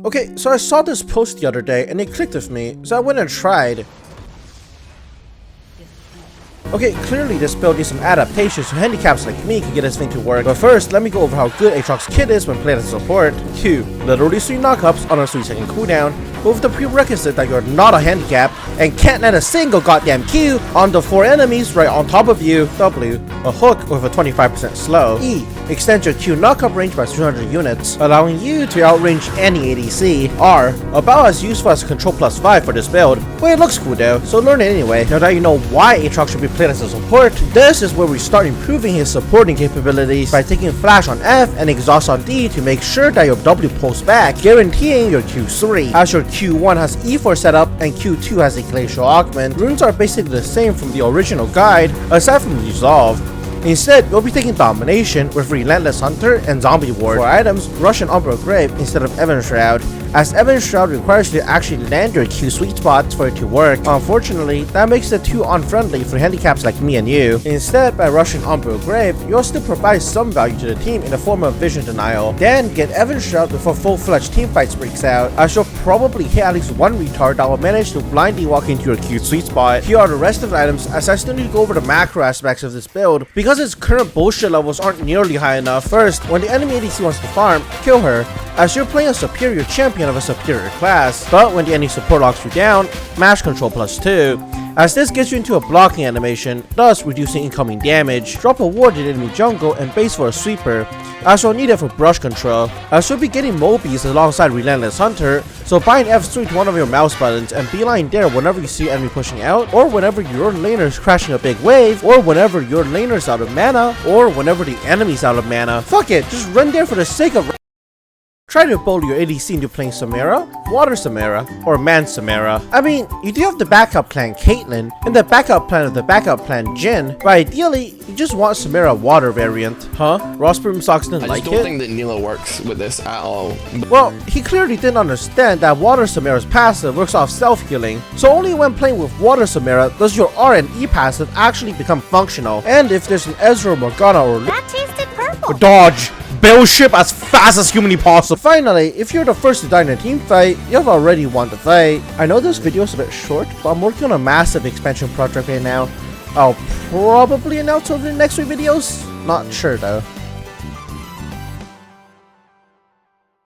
Okay, so I saw this post the other day and it clicked with me, so I went and tried. Okay, clearly this build needs some adaptations so handicaps like me can get this thing to work. But first, let me go over how good Aatrox Q is when played as a support. Q, literally 3 knockups on a 3-second cooldown, but with the prerequisite that you're not a handicap and can't land a single goddamn Q on the 4 enemies right on top of you. W, a hook with a 25% slow. E, extend your Q knockup range by 300 units, allowing you to outrange any ADC. R, about as useful as Control +5 for this build, but it looks cool though, so learn it anyway. Now that you know why Aatrox should be played as a support, this is where we start improving his supporting capabilities by taking Flash on F and Exhaust on D to make sure that your W pulls back, guaranteeing your Q3. As your Q1 has E4 setup and Q2 has a Glacial Augment, runes are basically the same from the original guide, aside from Resolve. Instead, you'll be taking Domination with Relentless Hunter and Zombie Ward. For items, Russian Umbral Grave instead of Evan Shroud, as Evan Shroud requires you to actually land your Q sweet spots for it to work. Unfortunately, that makes it too unfriendly for handicaps like me and you. Instead, by rushing Umbral Grave, you'll still provide some value to the team in the form of Vision Denial. Then, get Evan Shroud before full-fledged teamfights breaks out, as you'll probably hit at least one retard that will manage to blindly walk into your Q sweet spot. Here are the rest of the items, as I still need to go over the macro aspects of this build, because its current bullshit levels aren't nearly high enough. First, when the enemy ADC wants to farm, kill her, as you're playing a superior champion of a superior class. But when the enemy support locks you down, mash control +2, as this gets you into a blocking animation, thus reducing incoming damage. Drop a ward in enemy jungle and base for a sweeper, as you'll need it for brush control, as you'll be getting Mobies alongside Relentless Hunter, so bind F3 to one of your mouse buttons and beeline there whenever you see enemy pushing out, or whenever your laner is crashing a big wave, or whenever your laner's out of mana, or whenever the enemy's out of mana. Fuck it, just run there for the sake of try to bully your ADC into playing Samara, Water Samara, or Man Samara. I mean, you do have the backup plan Caitlyn, and the backup plan of the backup plan Jhin, but ideally, you just want Samara Water variant. Huh? Rossbroom Socks didn't like it? I just don't think that Nilo works with this at all. Well, he clearly didn't understand that Water Samara's passive works off self-healing, so only when playing with Water Samara does your R and E passive actually become functional. And if there's an Ezreal, Morgana, or that tasted purple. dodge, build ship as fast as humanly possible. Finally, if you're the first to die in a team fight, you've already won the fight. I know this video is a bit short, but I'm working on a massive expansion project right now. I'll probably announce over the next 3 videos. Not sure though.